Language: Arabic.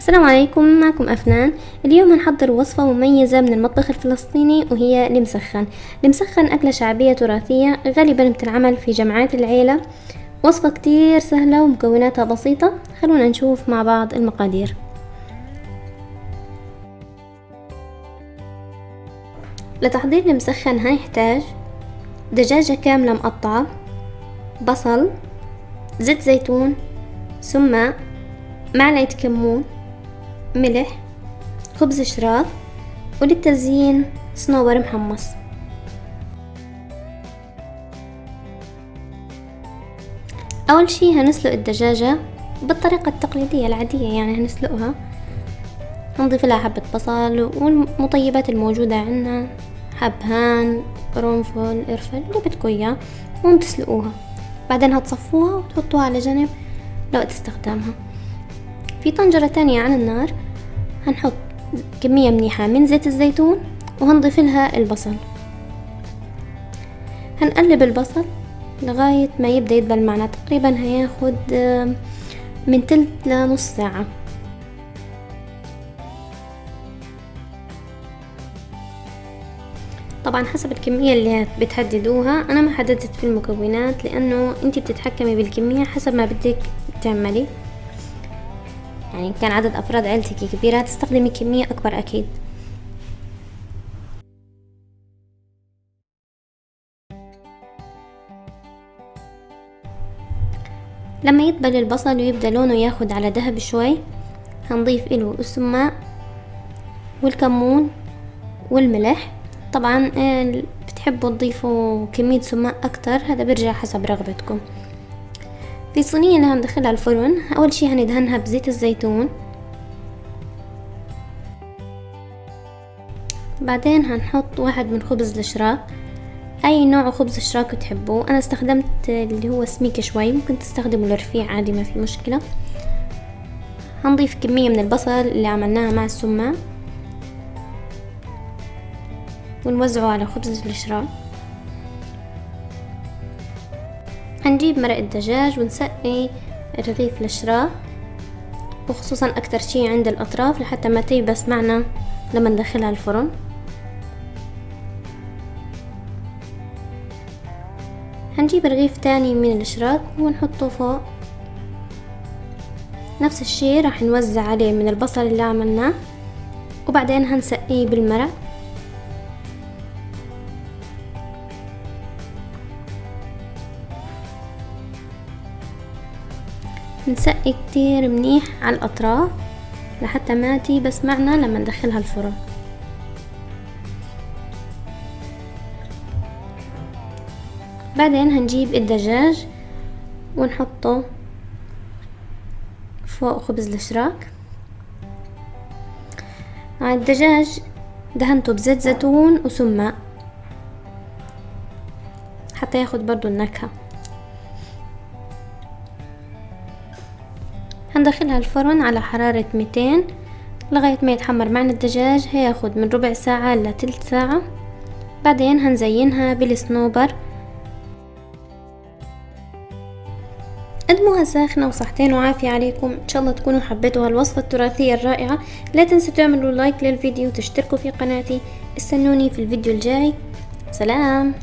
السلام عليكم، معكم أفنان. اليوم هنحضر وصفة مميزة من المطبخ الفلسطيني وهي المسخن. المسخن أكلة شعبية تراثية غالبا بتنعمل في جمعات العيلة. وصفة كتير سهلة ومكوناتها بسيطة. خلونا نشوف مع بعض المقادير. لتحضير المسخن هنحتاج دجاجة كاملة مقطعة، بصل، زيت زيتون، سماق، معلقة كمون، ملح، خبز شراف، وللتزيين صنوبر محمص. أول شي هنسلق الدجاجة بالطريقة التقليدية العادية، يعني هنسلقها، هنضيف لها حبة بصل والمطيبات الموجودة عنا، حبهان، قرنفل، قرفة، اللي بدكوا إياه، وتسلقوها. بعدين هتصفوها وتحطوها على جنب لوقت استخدامها. في طنجرة تانية على النار هنحط كمية منيحة من زيت الزيتون وهنضيف لها البصل. هنقلب البصل لغاية ما يبدأ يدبل معنا، تقريبا هياخد من تلت لنص ساعة. طبعا حسب الكمية اللي بتحددوها، انا ما حددت في المكونات لانه انتي بتتحكمي بالكمية حسب ما بدك تعملي. يعني كان عدد افراد عيلتك كبيرة هتستخدمي كمية اكبر اكيد. لما يدبل البصل ويبدأ لونه ياخد على ذهب شوي، هنضيف له السماق والكمون والملح. طبعا بتحبوا تضيفوا كمية سماق اكتر، هذا بيرجع حسب رغبتكم. في صينية اللي هندخلها الفرن، اول شي هندهنها بزيت الزيتون، بعدين هنحط واحد من خبز الشراك، اي نوع خبز شراك تحبوه. انا استخدمت اللي هو سميك شوي، ممكن تستخدموا الرفيع عادي ما في مشكلة. هنضيف كمية من البصل اللي عملناها مع السماق ونوزعه على خبز الشراك. هنجيب مرق الدجاج ونسقي رغيف الشراك، وخصوصا اكتر شي عند الاطراف لحتى ما تيبس معنا لما ندخلها الفرن. هنجيب رغيف تاني من الشراك ونحطه فوق. نفس الشي راح نوزع عليه من البصل اللي عملناه، وبعدين هنسقيه بالمرق. نسقي كتير منيح على الاطراف لحتى ما تيبس معنا لما ندخلها الفرن. بعدين هنجيب الدجاج ونحطه فوق خبز الشراك. على الدجاج دهنته بزيت زيتون وسماق حتى ياخد برضو النكهة. هندخلها الفرن على حرارة 200 لغاية ما يتحمر معنا الدجاج، هياخد من ربع ساعة لتلت ساعة. بعدين هنزينها بالصنوبر. قدموها ساخنة وصحتين وعافية عليكم. ان شاء الله تكونوا حبيتوا هالوصفة التراثية الرائعة. لا تنسوا تعملوا لايك للفيديو وتشتركوا في قناتي. استنوني في الفيديو الجاي. سلام.